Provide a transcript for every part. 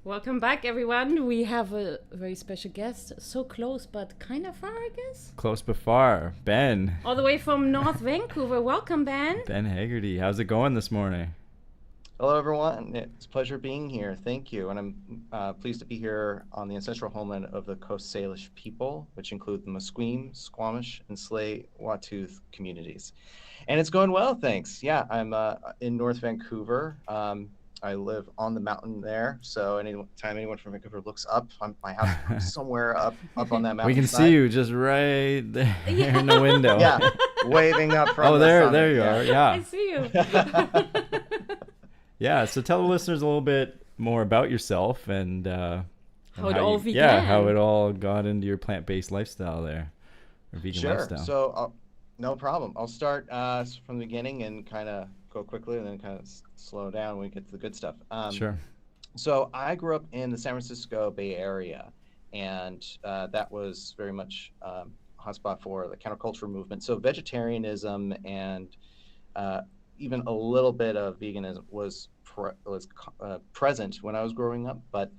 Welcome back, everyone. We have a very special guest, so close but kind of far, I guess. Close but far. Ben. All the way from North Vancouver. Welcome, Ben. Ben Hagerty. How's it going this morning? Hello, everyone. It's a pleasure being here. Thank you. And I'm pleased to be here on the ancestral homeland of the Coast Salish people, which include the Musqueam, Squamish, and Tsleil-Waututh communities. And it's going well, thanks. Yeah, I'm in North Vancouver. I live on the mountain there. So anytime anyone from Vancouver looks up, my house is somewhere up on that mountain. We can see you just right there in the window. Yeah, waving up from there you are. I Yeah. see you. Yeah. So tell the listeners a little bit more about yourself and How it all began. Yeah, how it all got into your plant-based lifestyle there, or vegan Sure. lifestyle. So no problem. I'll start from the beginning and kind of go quickly and then kind of slow down when we get to the good stuff. Sure. So I grew up in the San Francisco Bay Area, and that was very much a hotspot for the counterculture movement. So vegetarianism and even a little bit of veganism was present when I was growing up, but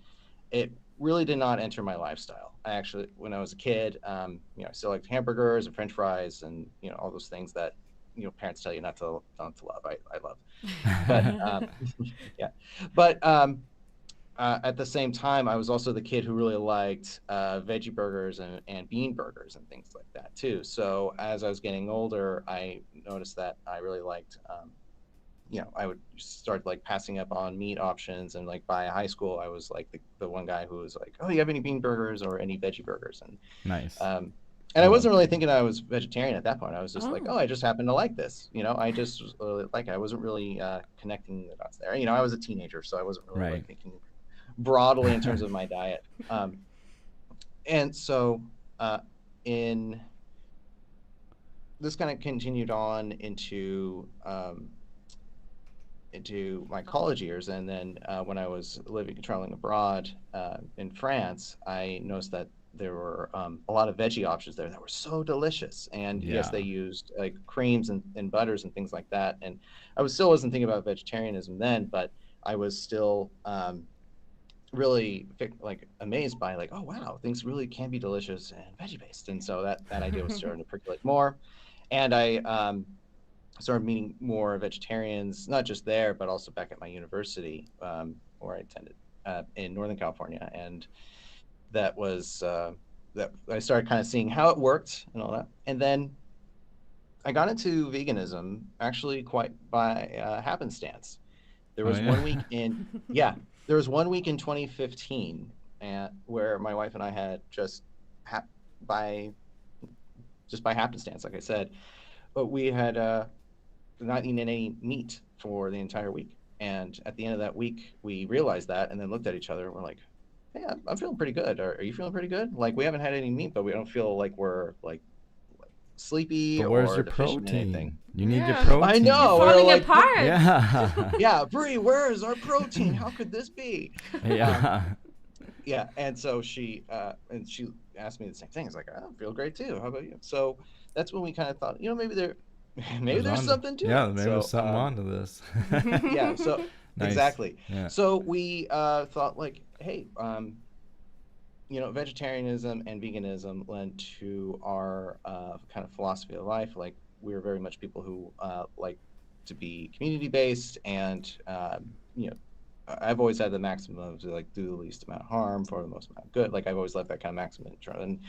it really did not enter my lifestyle. I actually, when I was a kid, I still liked hamburgers and French fries and all those things that parents tell you not to love. I love, but yeah, but at the same time, I was also the kid who really liked veggie burgers and bean burgers and things like that too. So as I was getting older, I noticed that I really liked I would start like passing up on meat options, and like by high school, I was like the one guy who was like, "Oh, you have any bean burgers or any veggie burgers?" And Nice. I wasn't really thinking I was vegetarian at that point. I was just like, Oh. "Oh, I just happen to like this." I just was like I wasn't really connecting the dots there. I was a teenager, so I wasn't really like thinking broadly in terms of my diet. And so in this kind of continued on into my college years, and then when I was traveling abroad in France, I noticed that there were a lot of veggie options there that were so delicious. And yes, they used like creams and butters and things like that. And I still wasn't thinking about vegetarianism then, but I was still really like amazed by like, oh wow, things really can be delicious and veggie based. And so that idea was starting to percolate more. And I started meeting more vegetarians, not just there, but also back at my university where I attended in Northern California. And that was that I started kind of seeing how it worked and all that. And then I got into veganism actually quite by happenstance. There was one week in, there was 1 week in 2015 where my wife and I had just by happenstance, like I said, but we had not eaten any meat for the entire week. And at the end of that week, we realized that and then looked at each other and we're like, hey, I'm feeling pretty good. Are you feeling pretty good? Like, we haven't had any meat, but we don't feel like we're like sleepy But where's or your deficient in protein? anything. You need your protein. I know. You're falling like, apart. Yeah. Yeah, Bree, where is our protein? How could this be? Yeah. Yeah, and so she asked me the same thing. It's like, I don't feel great too. How about you? So that's when we kind of thought, maybe there's something to it. Yeah, maybe there's something onto this. Yeah, so Nice. exactly. Yeah. So we thought like, hey, vegetarianism and veganism lent to our kind of philosophy of life. Like, we're very much people who like to be community based, and I've always had the maximum to like do the least amount of harm for the most amount of good. Like, I've always left that kind of maximum. And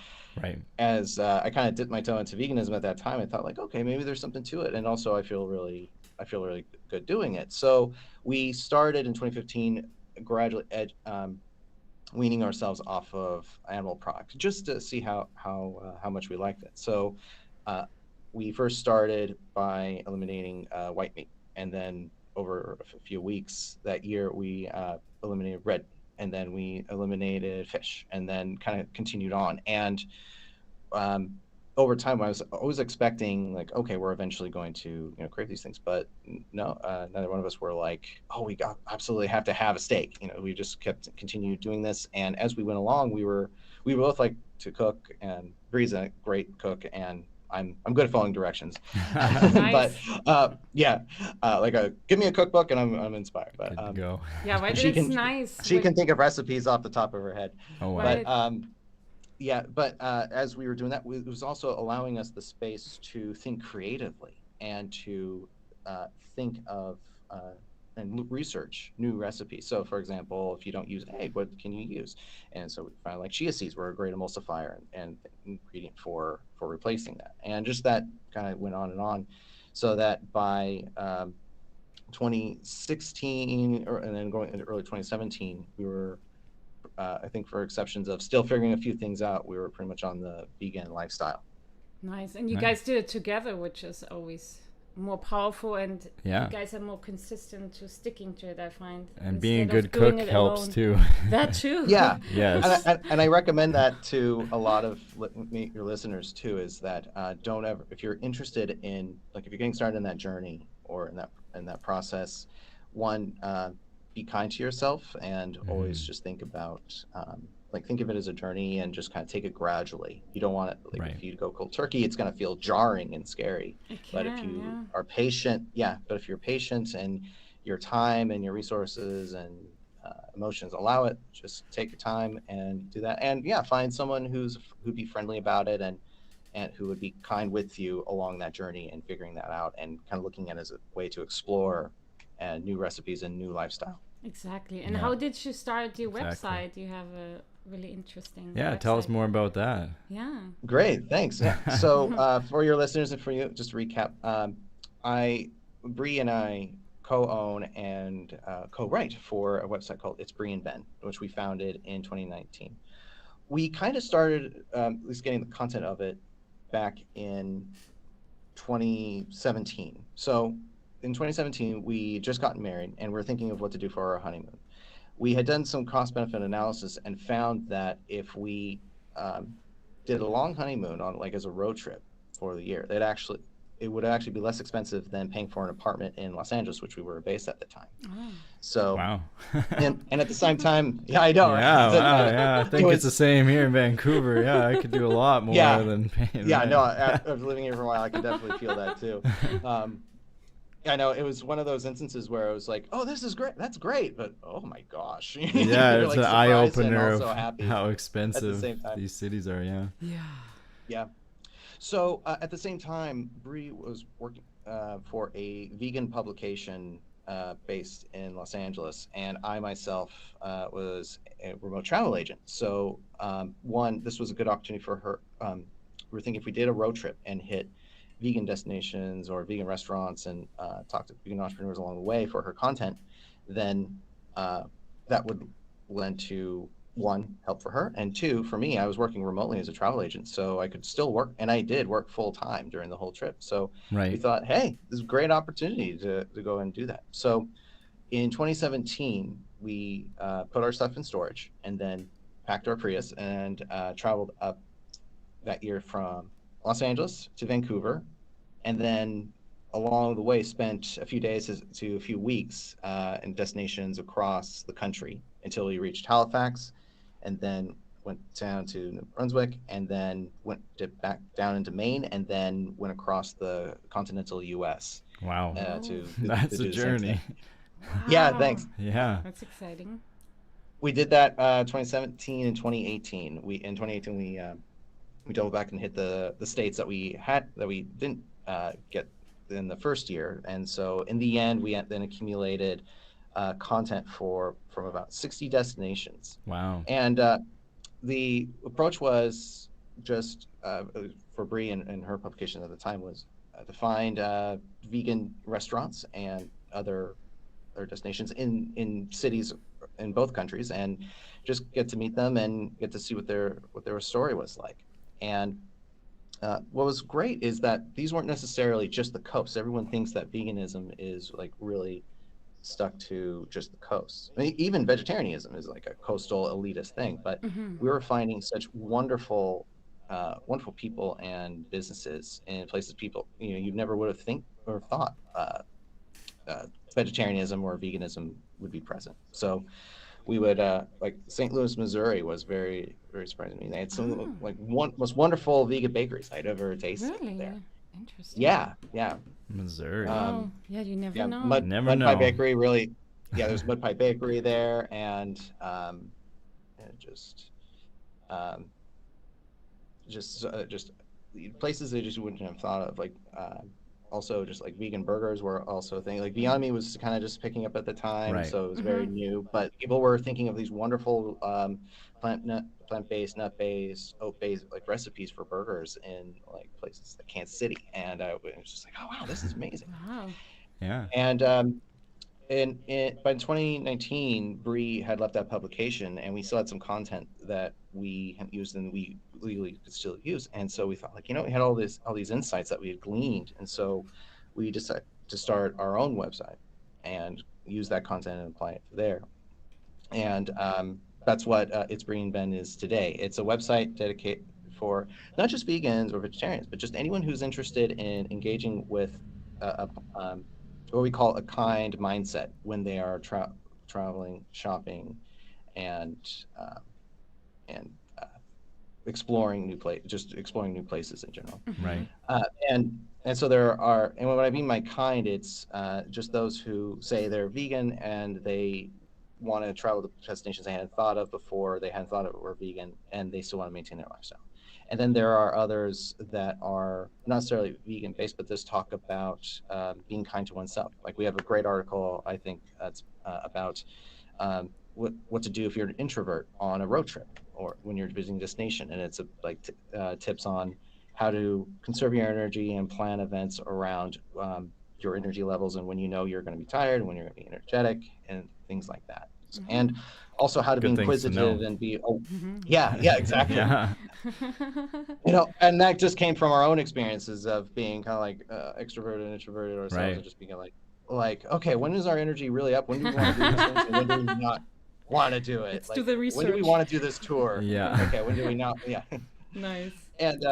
Right. as I kind of dipped my toe into veganism at that time, I thought like, okay, maybe there's something to it. And also I feel really good doing it. So we started in 2015 gradually weaning ourselves off of animal products just to see how much we liked it. So we first started by eliminating white meat, and then over a few weeks that year, we eliminated red, and then we eliminated fish, and then kind of continued on. And over time, I was always expecting like, okay, we're eventually going to crave these things, but no, neither one of us were like, oh, we absolutely have to have a steak. We just continued doing this, and as we went along, we both like to cook, and Bree's a great cook, and I'm good at following directions. Nice. But give me a cookbook and I'm inspired. But Good to go. Yeah, but she it's can nice. she can think of recipes off the top of her head. Oh wow. Right. But as we were doing that, it was also allowing us the space to think creatively and to think of and research new recipes. So, for example, if you don't use egg, what can you use? And so we found like chia seeds were a great emulsifier and ingredient for replacing that. And just that kind of went on, so that by 2016 and then going into early 2017, we were I think for exceptions of still figuring a few things out, we were pretty much on the vegan lifestyle. Nice. And you Nice. guys did it together, which is always more powerful, and Yeah. you guys are more consistent to sticking to it, I find. And being a instead of good doing cook it helps alone. too. That too. Yeah. Yes. And I recommend that to a lot of your listeners too, is that don't ever, if you're interested in, like if you're getting started in that journey or in that process, one, be kind to yourself and always just think about, think of it as a journey and just kind of take it gradually. You don't want it, Right. if you go cold turkey, it's going to feel jarring and scary. It But if can, you yeah. are patient, but if you're patient and your time and your resources and emotions allow it, just take your time and do that. And find someone who'd be friendly about it and who would be kind with you along that journey and figuring that out and kind of looking at it as a way to explore new recipes and new lifestyle. Exactly. And Yeah. how did you start your Exactly. website? You have a really interesting Yeah, tell us website. more about that. Yeah. Great, thanks. Yeah. So for your listeners and for you, just to recap, Bree and I co-own and co-write for a website called It's Bree and Ben, which we founded in 2019. We kind of started at least getting the content of it back in 2017. So in 2017, we just gotten married and we're thinking of what to do for our honeymoon. We had done some cost-benefit analysis and found that if we did a long honeymoon on as a road trip for the year, it would actually be less expensive than paying for an apartment in Los Angeles, which we were based at the time. Oh. So Wow. and at the same time, yeah, I know, right? Yeah, So, wow, yeah. I think was- it's the same here in Vancouver. Yeah, I could do a lot more Yeah. than paying Yeah, rent. no, after living here for a while, I can definitely feel that too. I know it was one of those instances where I was like, "Oh, this is great. That's great," but oh my gosh, Yeah, You're, it's like, an eye surprised and opener also of happy how at the expensive same time. these cities are. Yeah. Yeah. Yeah. So at the same time, Bree was working for a vegan publication based in Los Angeles, and I myself was a remote travel agent. So this was a good opportunity for her. We were thinking if we did a road trip and hit vegan destinations or vegan restaurants and talk to vegan entrepreneurs along the way for her content, then that would lend to, one, help for her, and two, for me, I was working remotely as a travel agent, so I could still work, and I did work full time during the whole trip. So we Right. thought, hey, this is a great opportunity to go and do that. So in 2017, we put our stuff in storage and then packed our Prius and traveled up that year from Los Angeles to Vancouver, and then along the way spent a few days to a few weeks in destinations across the country until we reached Halifax, and then went down to New Brunswick, and then went back down into Maine, and then went across the continental U.S. Wow. That's to a do the same journey. thing. Yeah, thanks. Yeah. That's exciting. We did that 2017 and 2018. In 2018 we doubled back and hit the states that we didn't get in the first year, and so in the end we then accumulated content from about 60 destinations. Wow. And the approach was just for Bree and her publication at the time was to find vegan restaurants and other destinations in cities in both countries, and just get to meet them and get to see what their story was like. And what was great is that these weren't necessarily just the coast. Everyone thinks that veganism is really stuck to just the coast. I mean, even vegetarianism is like a coastal elitist thing, but we were finding such wonderful people and businesses in places people you never would have thought vegetarianism or veganism would be present. So we would like St. Louis, Missouri was very, very surprising to me. They had some of the, Oh, like one most wonderful vegan bakeries I'd ever tasted there. really? Interesting. Yeah. Missouri. Wow. Yeah, you never Yeah, know. Never Mud Pie know. Bakery really. Yeah, there's Mud Pie Bakery there, and um, just places they just wouldn't have thought of. Like also just like vegan burgers were also a thing. Like Beyond Meat was kind of just picking up at the time, Right. so it was very new. But people were thinking of these wonderful plant-based, nut-based, oat-based like recipes for burgers in like places like Kansas City, and it was just like, oh wow, this is amazing. Wow. Yeah. And by 2019, Bree had left that publication, and we still had some content that we had used and we legally could still use. And so we thought, like, we had all these insights that we had gleaned, and so we decided to start our own website and use that content and apply it there. And that's what It's Bree and Ben is today. It's a website dedicated for not just vegans or vegetarians, but just anyone who's interested in engaging with what we call a kind mindset when they are traveling, shopping, and uh, and exploring exploring new places in general. Right. And so there are, and when I mean my kind, it's just those who say they're vegan and they want to travel to destinations they hadn't thought of before, they hadn't thought of were vegan, and they still want to maintain their lifestyle. And then there are others that are not necessarily vegan based, but just talk about being kind to oneself. Like we have a great article, I think, that's about what to do if you're an introvert on a road trip or when you're visiting a destination. And it's tips on how to conserve your energy and plan events around your energy levels and when you're going to be tired and when you're going to be energetic and things like that. Mm-hmm. And also how to Good be things to inquisitive know. and be Mm-hmm. yeah, exactly. Yeah. And that just came from our own experiences of being kind of like extroverted and introverted ourselves, Right. and just being like, okay, when is our energy really up? When do we want to do this thing? And when do we not want to do it? Let's like, do the when do we research. want to do this tour? Yeah. Okay, when do we not? Yeah. Nice. And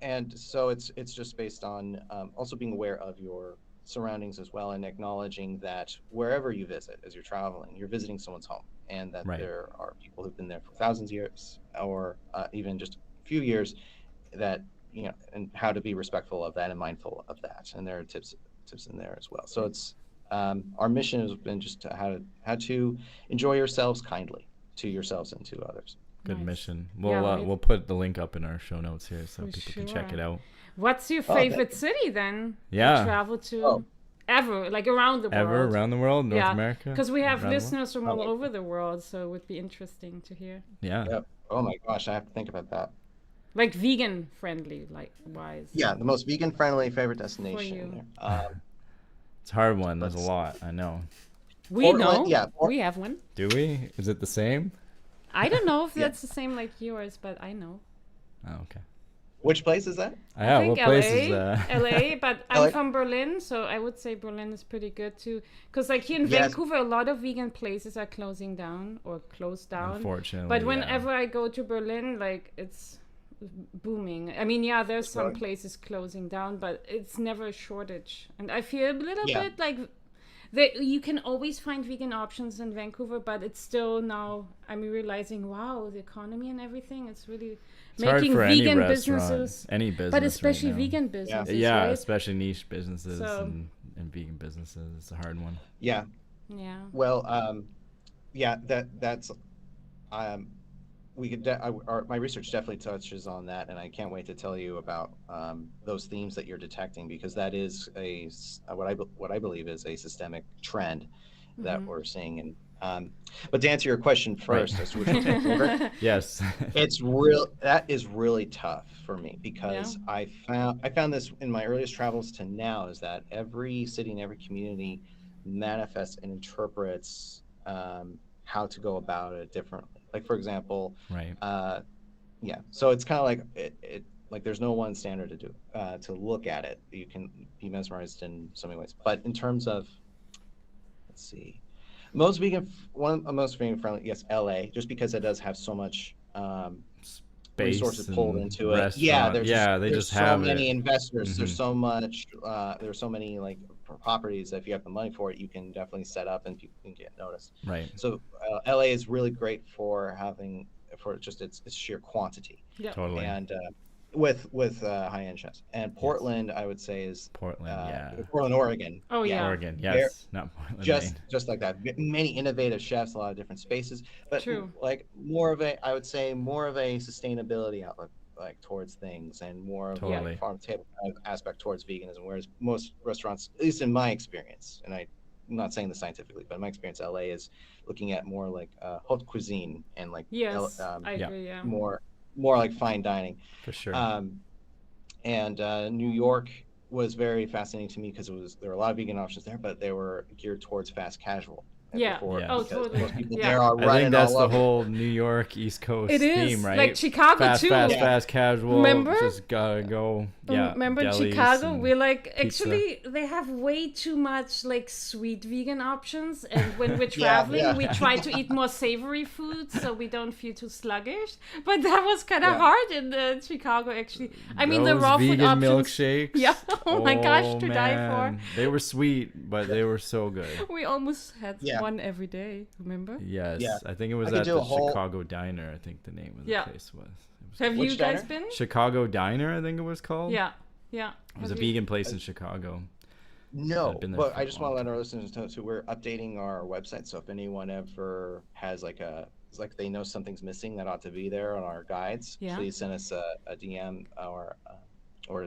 and so it's just based on also being aware of your surroundings as well, and acknowledging that wherever you visit as you're traveling, you're visiting someone's home, and that Right. there are people who've been there for thousands of years or even just a few years, that and how to be respectful of that and mindful of that. And there are tips in there as well. So it's our mission has been just how to enjoy yourselves kindly to yourselves and to others. Good Nice. mission. Yeah, right. We'll put the link up in our show notes here so For people can check sure. it out. What's your Oh, thank favorite city then? Yeah. To travel to Oh. ever, like around the world. Ever around the world, North Yeah, America? Because we have around the world? listeners from all Oh. over the world, so it would be interesting to hear. Yeah. Yep. Oh my gosh, I have to think about that. Like vegan friendly, like wise. Yeah, the most vegan friendly favorite destination. you. It's a hard one. There's a Let's- lot. I know. We Portland, know. yeah, We have one. Do we? Is it the same? I don't know if Yeah. that's the same like yours, but I know. Oh, okay. Which place is that? Yeah. I think What place LA, is that? LA, but I'm LA? from Berlin, so I would say Berlin is pretty good too. Because like here in Yes. Vancouver, a lot of vegan places are closing down or closed down. Unfortunately. But yeah. whenever I go to Berlin, like it's booming. I mean, yeah, there's some Really? places closing down, but it's never a shortage. And I feel a little Yeah. bit like you can always find vegan options in Vancouver, but it's still now I'm realizing, wow, the economy and everything, it's really It's hard making for any vegan restaurant, businesses. any business. But especially right now. vegan businesses, Yeah, right? especially niche businesses So- and vegan businesses. It's a hard one. Yeah. Yeah. Well, yeah, that's we could my research definitely touches on that, and I can't wait to tell you about those themes that you're detecting, because that is what I believe is a systemic trend that Mhm. we're seeing. And but to answer your question first, as to which one's my favorite, Yes. that is really tough for me, because I found this in my earliest travels to now, is that every city and every community manifests and interprets how to go about it differently. Like, for example, Right. yeah, so it's kind of like it like there's no one standard to look at it. You can be mesmerized in so many ways. But in terms of, let's see, most vegan friendly, yes, LA, just because it does have so much Space resources pulled and into it. restaurant. Yeah, they there's just so have many it. investors. Mhm. There's so much. There's so many like for properties. If you have the money for it, you can definitely set up and people can get noticed. Right. So LA is really great for just its sheer quantity. Yeah. Totally. And with high-end chefs. And Portland, I would say, is Portland, yeah. Portland, Oregon. Oh, yeah. Oregon, They're yes, not Portland, Maine. just like that. Many innovative chefs, a lot of different spaces, but True. like more of a, I would say, more of a sustainability outlook, like towards things, and more of Totally. a farm to table kind of aspect towards veganism. Whereas most restaurants, at least in my experience, and I'm not saying this scientifically, but in my experience, LA is looking at more like haute cuisine and like Yes, I Yeah. agree. Yeah. more like fine dining. For sure. And New York was very fascinating to me because there were a lot of vegan options there, but they were geared towards fast casual. Yeah. Yeah. Oh, because totally. most people Yeah. there are I running think that's all the over. whole New York East Coast It is theme, right? like Chicago fast, too. Fast, Yeah. fast, casual. Remember? Just gotta go. Yeah. Remember delis Chicago? and We're like, pizza. actually, they have way too much like sweet vegan options. And when we're Yeah, traveling, yeah. we try to eat more savory food so we don't feel too sluggish. But that was kind of Yeah. hard in Chicago, actually. I mean, the Those raw food vegan options. milkshakes. Yeah. Oh my gosh, to die for. man. They were sweet, but they were so good. We almost had Yeah. one every day, remember? Yes. Yeah. I think it was I could at do the a whole- Chicago Diner, I think the name of the Yeah. place was. Have Which you guys diner? been? Chicago Diner, I think it was called. Yeah. Yeah. It was a Have you- vegan place in Chicago. No, I've been there but for I a just long want to let our listeners know too. We're updating our website, so if anyone ever has it's like they know something's missing that ought to be there on our guides, Yeah. please send us a DM or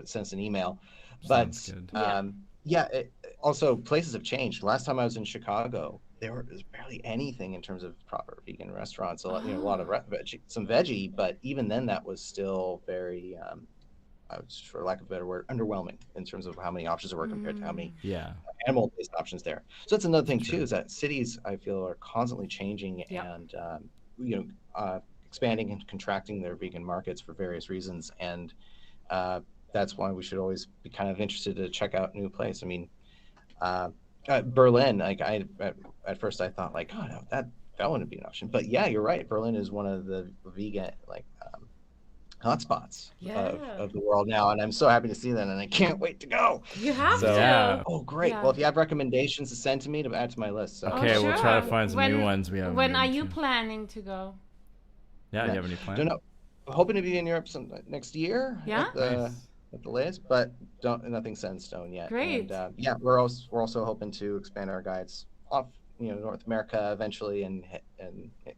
send us an email. But Sounds good. also places have changed. Last time I was in Chicago, there was barely anything in terms of proper vegan restaurants. A lot of some veggie, but even then, that was still very, for lack of a better word, underwhelming in terms of how many options there were compared to how many Yeah. animal-based options there. So that's another thing True. too, is that cities, I feel, are constantly changing Yeah. and expanding and contracting their vegan markets for various reasons, and that's why we should always be kind of interested to check out new place. I mean, Berlin, like at first I thought like, oh no, that wouldn't be an option, but yeah, you're right. Berlin is one of the vegan hotspots of the world now, and I'm so happy to see that, and I can't wait to go. You have So- to. Yeah. Oh, great. Yeah. Well, if you have recommendations to send to me to add to my list. So. Okay, we'll try to sure. find some new When- ones we haven't When been are you to. planning to go? Yeah, do Yeah. you have any plans? Don't know. Hoping to be in Europe next year. Yeah? Nice. At the latest, but nothing's set in stone yet. Great. And we're also hoping to expand our guides off, North America eventually, and hit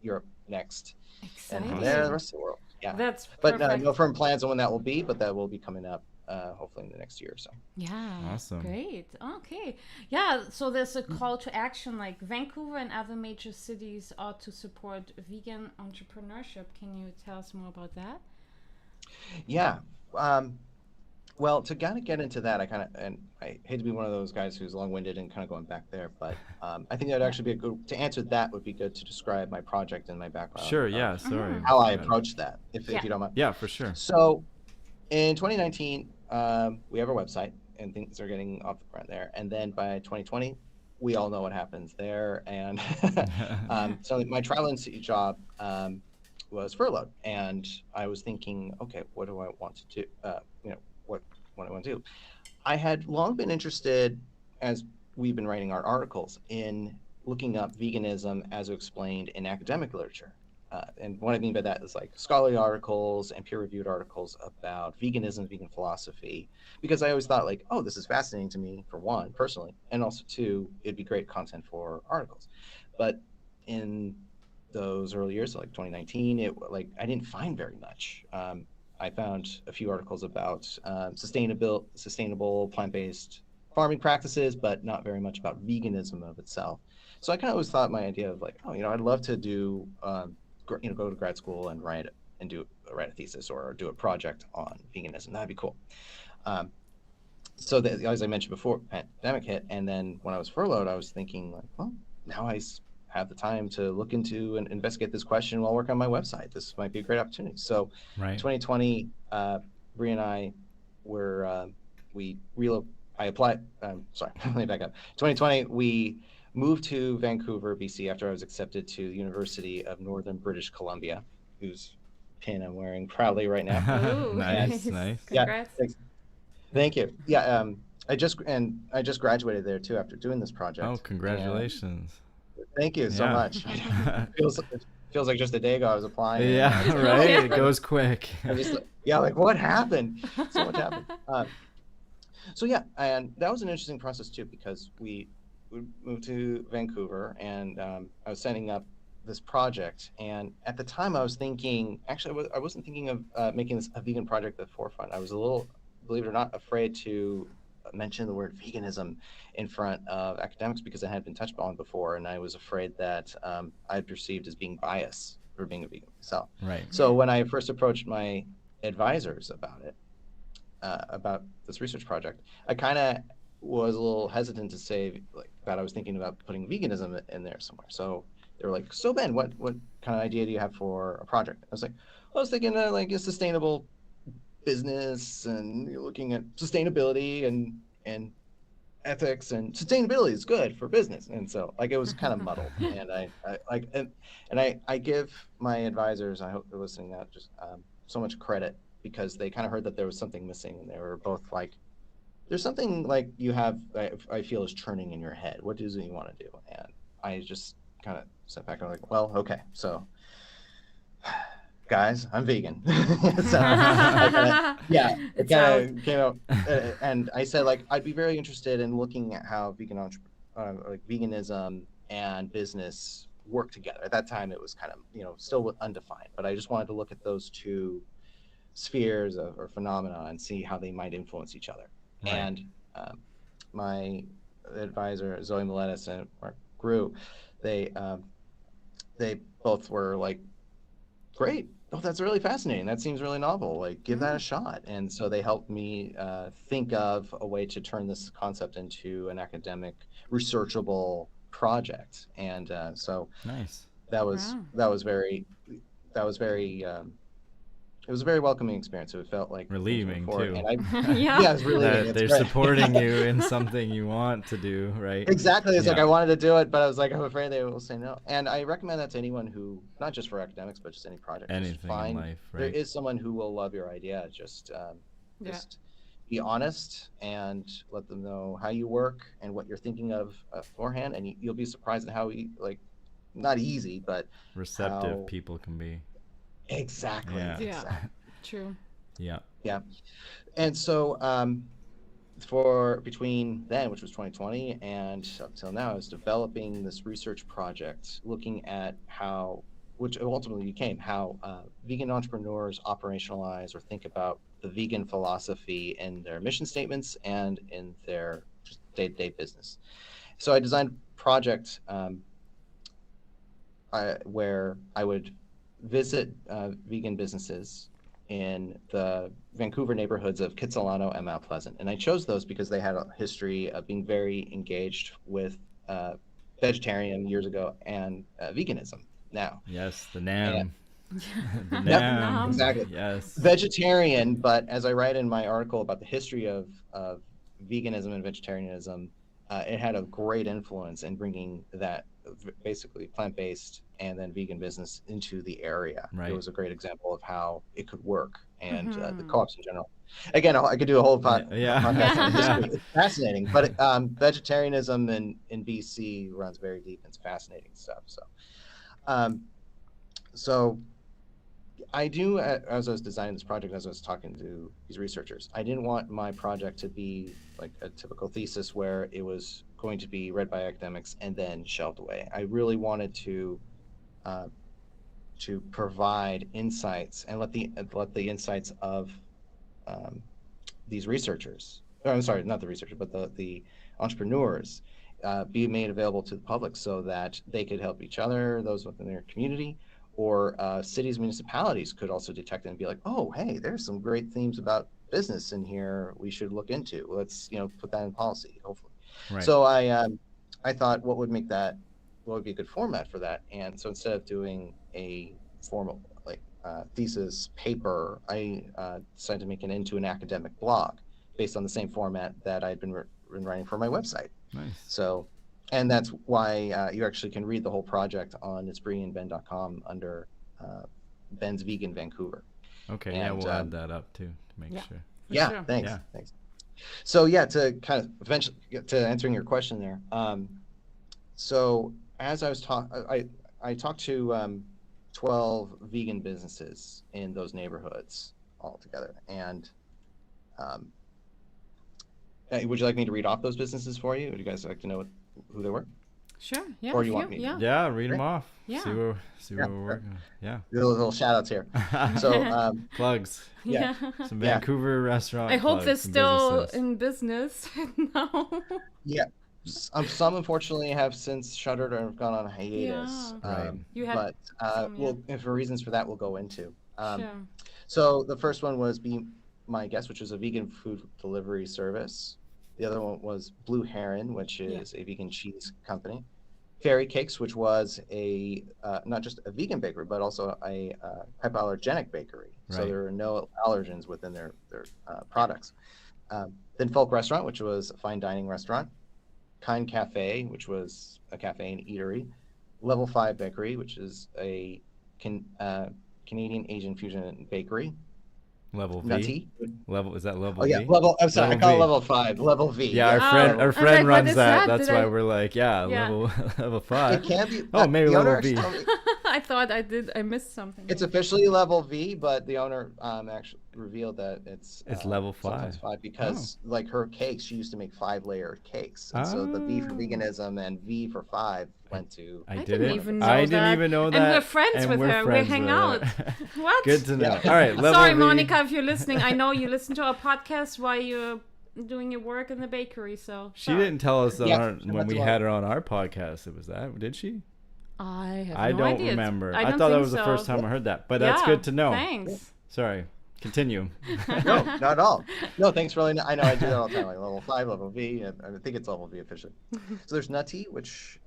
Europe next, and Exciting. from there the rest of the world. Yeah. That's But perfect. no firm plans on when that will be, but that will be coming up hopefully in the next year or so. Yeah. Awesome. Great. Okay. Yeah. So there's a call to action, like Vancouver and other major cities ought to support vegan entrepreneurship. Can you tell us more about that? Yeah. Well, to kind of get into that, I hate to be one of those guys who's long-winded and kind of going back there, but I think that would actually be to answer that would be good to describe my project and my background. Sure, yeah, sorry. How I approach that, if you don't mind. Yeah, for sure. So in 2019, we have our website and things are getting off the ground there. And then by 2020, we all know what happens there. And so my trial and job was furloughed. And I was thinking, okay, what do I want to do? What I want to do. I had long been interested, as we've been writing our articles, in looking up veganism as explained in academic literature. And what I mean by that is like scholarly articles and peer-reviewed articles about veganism, vegan philosophy, because I always thought like, oh, this is fascinating to me, for one, personally, and also two, it'd be great content for articles. But in those early years, like 2019, I didn't find very much. I found a few articles about sustainable plant-based farming practices, but not very much about veganism of itself. So I kind of always thought my idea of like, oh, I'd love to do, go to grad school and write a thesis or do a project on veganism. That'd be cool. So as I mentioned before, pandemic hit, and then when I was furloughed, I was thinking like, well, now I have the time to look into and investigate this question while working on my website. This might be a great opportunity. So, Right. 2020, Bree and I I applied. Sorry, let me back up. 2020, we moved to Vancouver, BC, after I was accepted to the University of Northern British Columbia, whose pin I'm wearing proudly right now. Ooh, Nice, nice. Yeah, Congrats. thanks. Thank you. Yeah, I just graduated there too after doing this project. Oh, And congratulations. thank you so Yeah. much. It feels like just a day ago I was applying. And, Yeah, it's like, right? oh, It goes quick. I'm just yeah, like what happened? So much happened. So yeah, and that was an interesting process too because we moved to Vancouver, and I was setting up this project. And at the time, I was thinking, actually, I wasn't thinking of making this a vegan project at the forefront. I was a little, believe it or not, afraid to mention the word veganism in front of academics because it had been touched on before, and I was afraid that I'd perceived as being biased for being a vegan myself. Right. So when I first approached my advisors about this research project, I kind of was a little hesitant to say like that I was thinking about putting veganism in there somewhere. So they were like, "So Ben, what kind of idea do you have for a project?" I was like, "I was thinking like a sustainable business and looking at sustainability and ethics, and sustainability is good for business." And so like it was kind of muddled. And I like and I give my advisors, I hope they're listening now, just so much credit because they kind of heard that there was something missing, and they were both like, there's something like you have, I feel is churning in your head. What is it you want to do? And I just kind of sat back and I'm like, well, okay, so guys, I'm vegan. So it kind of came out, and I said like I'd be very interested in looking at how like veganism and business work together. At that time, it was kind of still undefined, but I just wanted to look at those two spheres or phenomena and see how they might influence each other. Right. And my advisor Zoe Miletus and Mark Grew, they both were like, great, oh, that's really fascinating, that seems really novel, like give that a shot. And so they helped me think of a way to turn this concept into an academic researchable project. And so Nice. that was very it was a very welcoming experience. So it felt like relieving too. And yeah, it was relieving. That they're supporting you in something you want to do, right? Exactly. It's like I wanted to do it, but I was like, I'm afraid they will say no. And I recommend that to anyone who, not just for academics, but just any project. Anything in life, right? There is someone who will love your idea. Just be honest and let them know how you work and what you're thinking of beforehand, and you'll be surprised at how not easy, but receptive people can be. Exactly. Yeah. Exactly. True. Yeah. Yeah. And so between then, which was 2020, and up till now, I was developing this research project looking at which ultimately became how vegan entrepreneurs operationalize or think about the vegan philosophy in their mission statements and in their just day-to-day business. So I designed a project where I would visit vegan businesses in the Vancouver neighborhoods of Kitsilano and Mount Pleasant. And I chose those because they had a history of being very engaged with vegetarian years ago and veganism now. Yes, the NAM. The NAM. Exactly. Yes. Vegetarian, but as I write in my article about the history of veganism and vegetarianism, it had a great influence in bringing that basically plant-based and then vegan business into the area. Right. It was a great example of how it could work, and the co-ops in general. Again, I could do a whole podcast on history. It's fascinating, but vegetarianism in BC runs very deep. It's fascinating stuff. So I do, as I was designing this project, as I was talking to these researchers, I didn't want my project to be like a typical thesis where it was going to be read by academics and then shelved away. I really wanted to provide insights and let the insights of these researchers, or I'm sorry, not the researchers, but the entrepreneurs be made available to the public so that they could help each other, those within their community, or cities, municipalities could also detect it and be like, oh, hey, there's some great themes about business in here we should look into. Let's put that in policy, hopefully. Right. So I thought, what would be a good format for that? And so instead of doing a formal thesis paper, I decided to make it into an academic blog based on the same format that I'd been writing for my website. Nice. So, and that's why you actually can read the whole project on itsbreeandben.com under Ben's Vegan Vancouver. Okay, and, we'll add that up too to make sure. Yeah, sure. Thanks. So yeah, to kind of eventually get to answering your question there. So as I talked to 12 vegan businesses in those neighborhoods altogether. And um, would you like me to read off those businesses for you? Would you guys like to know who they were? Sure. Yeah. Or do you want me? Yeah. Yeah, read them Great. off. Yeah. See where Yeah, we're working. Yeah. little shout outs here. So Plugs. yeah. Some Yeah. Vancouver restaurant. I hope they're plugs, some still businesses. in business now. Yeah. Some unfortunately have since shuttered or have gone on hiatus. Yeah. Right. You had But some, yeah. if for reasons for that, we'll go into. Sure. So the first one was Be My Guest, which is a vegan food delivery service. The other one was Blue Heron, which is a vegan cheese company. Fairy Cakes, which was a not just a vegan bakery, but also a hypoallergenic bakery. So Right. there are no allergens within their products. Then Folk Restaurant, which was a fine dining restaurant. Kind Cafe, which was a cafe and eatery. Level 5 Bakery, which is a Canadian Asian fusion bakery. Level V. Nutty. Is that level Oh yeah, V? level. I'm sorry, I Level call it V. level 5. Level V. Yeah, our Oh, friend I was like, what runs is that. that? That's Did why I- we're like, yeah, Yeah. level It 5. can be. Oh, maybe the owner level V. actually told me I thought I missed something. it's officially level V, but the owner actually revealed that it's level sometimes 5 because like her cakes, she used to make 5-layer cakes, and so the V for Oh. veganism and V for 5 went to. I didn't didn't even know I that. didn't even know And that. we're friends with her. We friends hang with out. her. What? Good to know. Yeah. All right, level Sorry, V. Monica, if you're listening. I know you listen to our podcast while you're doing your work in the bakery. So She sorry. didn't tell us on Yeah, our, she when went we to had her on our podcast. It was that, did she? I have I no don't idea. remember. I I don't thought that think was the so. first time I heard that, but that's Yeah, good to know. Thanks. Sorry, continue. No, not at all. No, thanks for letting. I know I do that all the time, like level 5, level V. And I think it's level V officially. So there's Nutty, which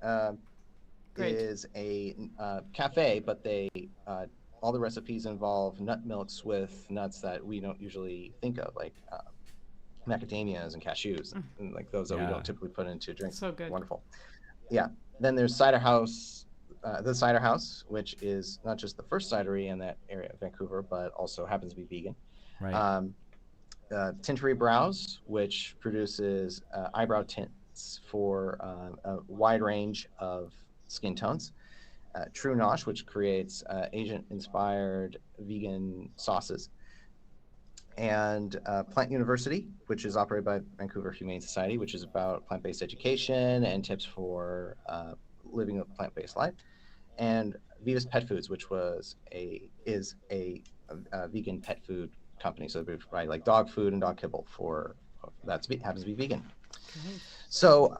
Great. is a cafe, but they all the recipes involve nut milks with nuts that we don't usually think of, like macadamias and cashews, and like those that we Yeah. don't typically put into drinks. So good. Wonderful. Yeah. Then there's Cider House, the Cider House, which is not just the first cidery in that area of Vancouver, but also happens to be vegan. Right. Tintery Brows, which produces eyebrow tints for a wide range of skin tones. True Nosh, which creates Asian-inspired vegan sauces. And Plant University, which is operated by Vancouver Humane Society, which is about plant-based education and tips for living a plant-based life. And Vivus Pet Foods, which is a vegan pet food company. So they provide like dog food and dog kibble happens to be vegan. Great. So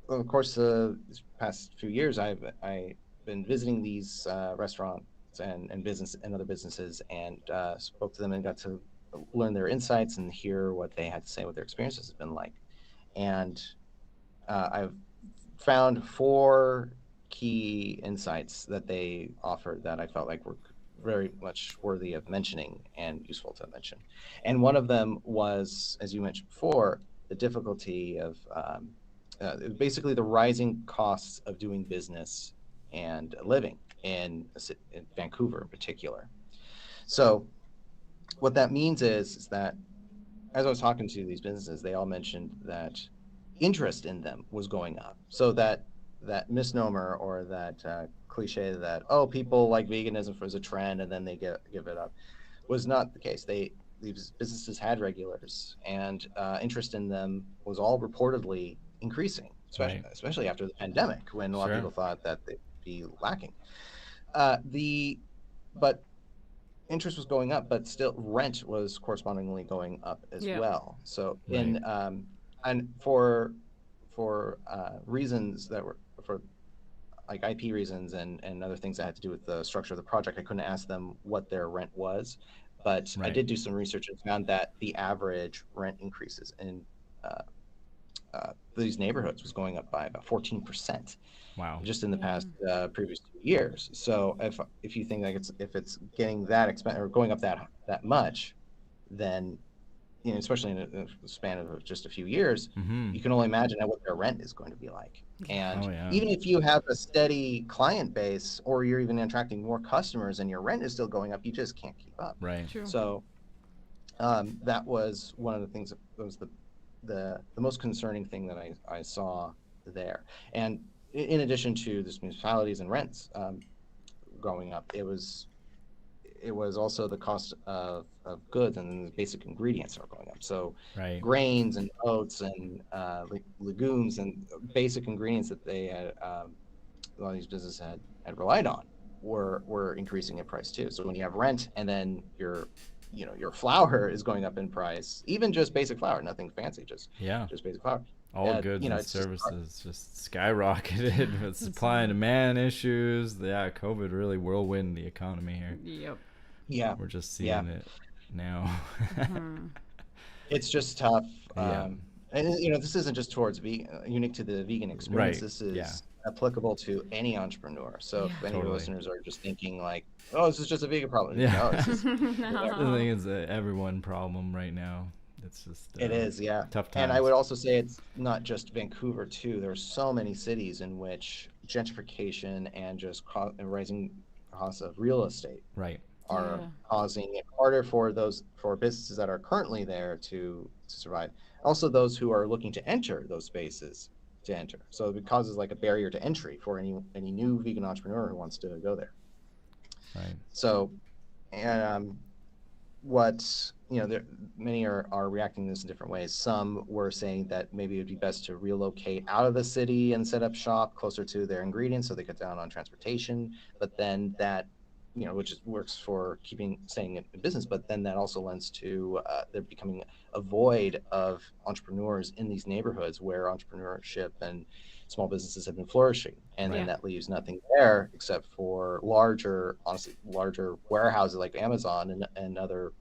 of course, these past few years, I've been visiting these restaurants and other businesses, and spoke to them and got to learn their insights and hear what they had to say, what their experiences have been like. And I've found 4 key insights that they offered that I felt like were very much worthy of mentioning and useful to mention. And one of them was, as you mentioned before, the difficulty of basically the rising costs of doing business and living in Vancouver in particular. So what that means is that as I was talking to these businesses, they all mentioned that interest in them was going up. So that misnomer or that cliche that, oh, people like veganism as a trend and then they give it up, was not the case. These businesses had regulars, and interest in them was all reportedly increasing, especially after the pandemic, when a lot of people thought that they'd be lacking. But interest was going up, but still rent was correspondingly going up as well. So and for reasons that were for like IP reasons and other things that had to do with the structure of the project, I couldn't ask them what their rent was, but I did do some research and found that the average rent increases in these neighborhoods was going up by about 14%. Wow. Just in the past previous 2 years. So if you think like if it's getting that expensive or going up that much, then especially in a span of just a few years, you can only imagine what their rent is going to be like. And even if you have a steady client base, or you're even attracting more customers and your rent is still going up, you just can't keep up. Right. True. So That was one of the things that was the most concerning thing that I saw there. And in addition to this municipalities and rents going up, it was also the cost of goods and the basic ingredients are going up. So Right. grains and oats and legumes and basic ingredients that they had a lot of these businesses had relied on were increasing in price too. So when you have rent and then your flour is going up in price, even just basic flour, nothing fancy, Yeah. just basic flour. All goods and It's just services just skyrocketed with supply and demand issues. Yeah, COVID really whirlwind the economy here. Yep. yeah, We're just seeing it now. it's just tough. Yeah. And this isn't just towards unique to the vegan experience. Right. This is Yeah. applicable to any entrepreneur. So if any of your Totally. listeners are just thinking like, oh, this is just a vegan problem. Yeah. No, it's just, The thing is that everyone problem right now. It's just it is, yeah. tough times. And I would also say it's not just Vancouver too. There are so many cities in which gentrification and just rising costs of real estate right. are causing it harder for businesses that are currently there to survive. Also, those who are looking to enter those spaces to enter. So it causes like a barrier to entry for any new vegan entrepreneur who wants to go there. Right. So, and what many are reacting to this in different ways. Some were saying that maybe it would be best to relocate out of the city and set up shop closer to their ingredients so they cut down on transportation. But then that which works for staying in business, but then that also lends to there becoming a void of entrepreneurs in these neighborhoods where entrepreneurship and small businesses have been flourishing, and then that leaves nothing there except for larger warehouses like Amazon and other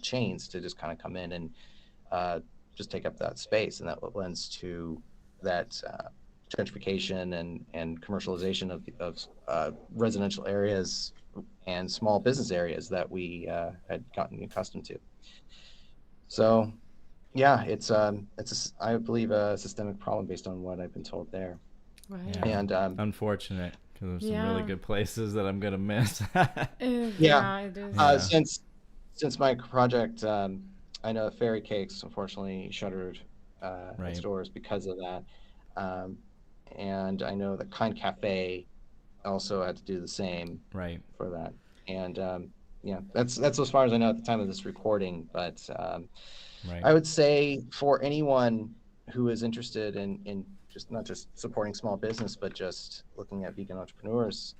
chains to just kind of come in and just take up that space, and that lends to that gentrification and commercialization of residential areas and small business areas that we had gotten accustomed to. So, yeah, it's I believe a systemic problem based on what I've been told there. Right. Yeah. And unfortunate, because there's some really good places that I'm gonna miss. It is. Since my project, I know Fairy Cakes unfortunately shuttered its doors because of that, and I know the Kind Cafe also had to do the same for that. And that's as far as I know at the time of this recording. But I would say for anyone who is interested in just not just supporting small business, but just looking at vegan entrepreneurs,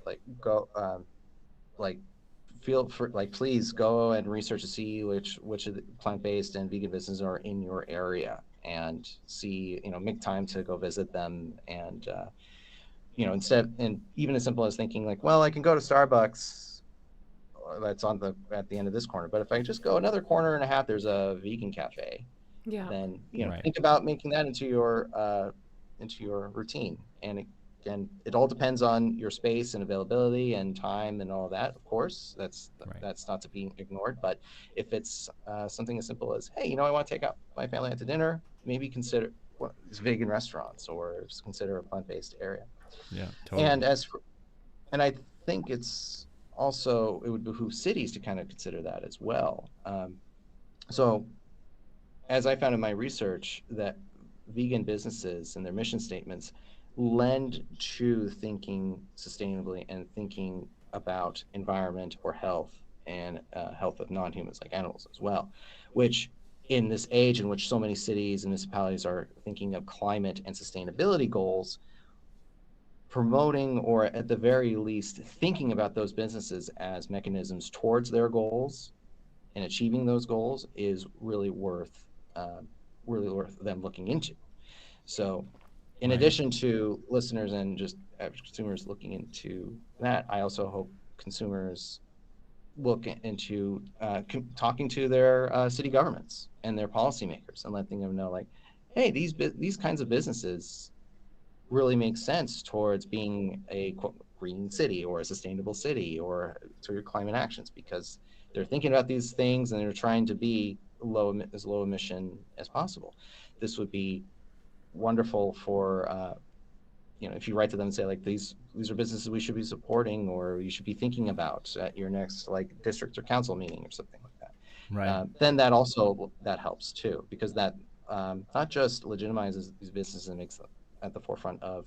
please go and research to see which of the plant-based and vegan businesses are in your area, and see, make time to go visit them. And and even as simple as thinking like, well, I can go to Starbucks that's at the end of this corner, but if I just go another corner and a half, there's a vegan cafe. Then think about making that into your routine. And again, it all depends on your space and availability and time and all that. Of course, that's not to be ignored. But if it's something as simple as, hey, I want to take out my family out to dinner, maybe consider these vegan restaurants, or consider a plant-based area. Yeah, totally. And I think it would behoove cities to kind of consider that as well. So as I found in my research, that vegan businesses and their mission statements lend to thinking sustainably and thinking about environment or health, and health of non-humans like animals as well, which in this age in which so many cities and municipalities are thinking of climate and sustainability goals, promoting, or at the very least thinking about those businesses as mechanisms towards their goals and achieving those goals is really worth them looking into. So in addition to listeners and just consumers looking into that, I also hope consumers look into talking to their city governments and their policymakers and letting them know, like, hey, these kinds of businesses really make sense towards being a quote, green city or a sustainable city or to your climate actions, because they're thinking about these things and they're trying to be as low emission as possible. This would be wonderful for if you write to them and say, like, these are businesses we should be supporting, or you should be thinking about at your next like district or council meeting or something like that. Right. then that helps too, because that not just legitimizes these businesses and makes them at the forefront of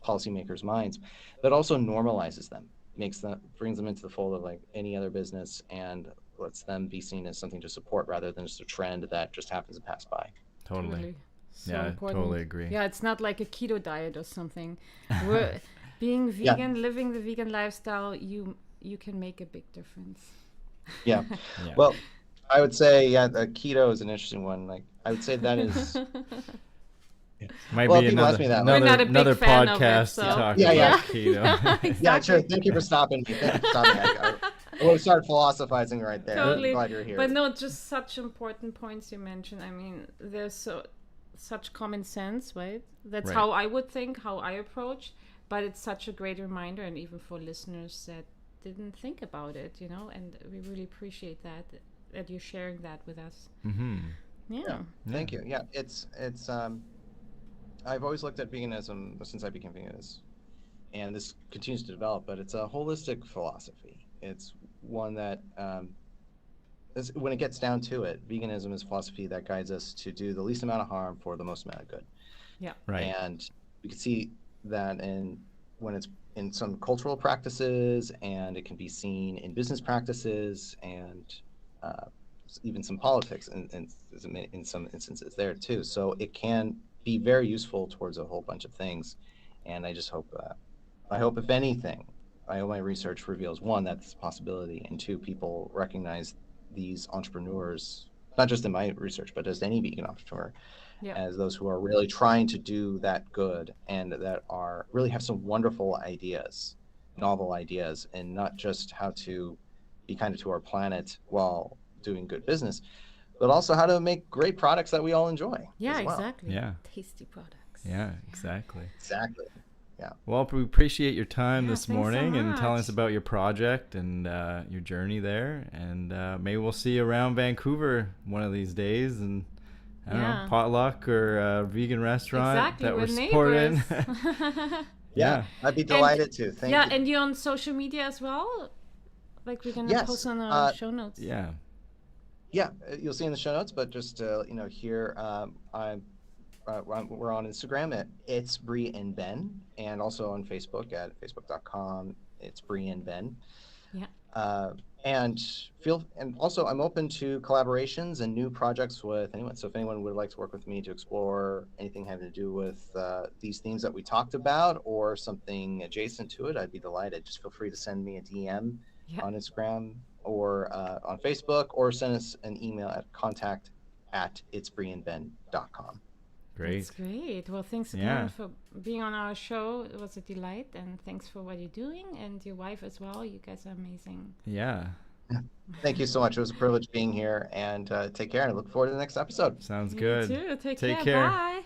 policymakers' minds, but also normalizes them, brings them into the fold of like any other business, and lets them be seen as something to support rather than just a trend that just happens to pass by. Totally. So Yeah, I important. totally agree. Yeah, it's not like a keto diet or something. We're, being vegan, living the vegan lifestyle, you can make a big difference. Yeah. Yeah. Well, I would say, the keto is an interesting one. Like, I would say that is. Might Well, be people ask me that, like- We're not a big another fan of it, podcast so- to talk Yeah, about yeah. keto. Exactly. Yeah, sure. Thank you for stopping me. Thank you for stopping me. I would start philosophizing right there. Totally. I'm glad you're here. But no, just such important points you mentioned. I mean, there's such common sense, right? That's Right. how I would think, how I approach. But it's such a great reminder, and even for listeners that didn't think about it, you know. And we really appreciate that you're sharing that with us. Mm-hmm. Yeah. Thank you. Yeah, it's I've always looked at veganism since I became vegan, and this continues to develop, but it's a holistic philosophy. It's one that, when it gets down to it, veganism is a philosophy that guides us to do the least amount of harm for the most amount of good. Yeah. Right. And we can see that when it's in some cultural practices, and it can be seen in business practices, and even some politics in some instances there too. So it can be very useful towards a whole bunch of things. And I just hope, if anything, I hope my research reveals, one, that's a possibility, and two, people recognize these entrepreneurs, not just in my research, but as any vegan entrepreneur, as those who are really trying to do that good, and that really have some wonderful ideas, novel ideas, and not just how to be kind to our planet while doing good business, but also how to make great products that we all enjoy. Yeah, as well. exactly. Yeah. Tasty products. Yeah, exactly. Exactly. Yeah. Well, we appreciate your time this thanks so morning and telling us much. about your project and your journey there. And maybe we'll see you around Vancouver one of these days, and I don't know, potluck or a vegan restaurant Exactly, that we're we're supporting. neighbors. Yeah, I'd be delighted to. Thank you. And you're on social media as well? Like we're going to Yes, post on our show notes. Yeah. Yeah, you'll see in the show notes, but just here, we're on Instagram at It's Bree and Ben, and also on Facebook at facebook.com. It's Bree and Ben. Yeah. And also I'm open to collaborations and new projects with anyone. So if anyone would like to work with me to explore anything having to do with these themes that we talked about, or something adjacent to it, I'd be delighted. Just feel free to send me a DM on Instagram or on Facebook, or send us an email at contact@itsbreeandben.com. Great. That's great. Well, thanks again for being on our show. It was a delight, and thanks for what you're doing, and your wife as well. You guys are amazing. Yeah. Thank you so much. It was a privilege being here, and take care, and I look forward to the next episode. Sounds You good. too. Take Take care. care. Bye.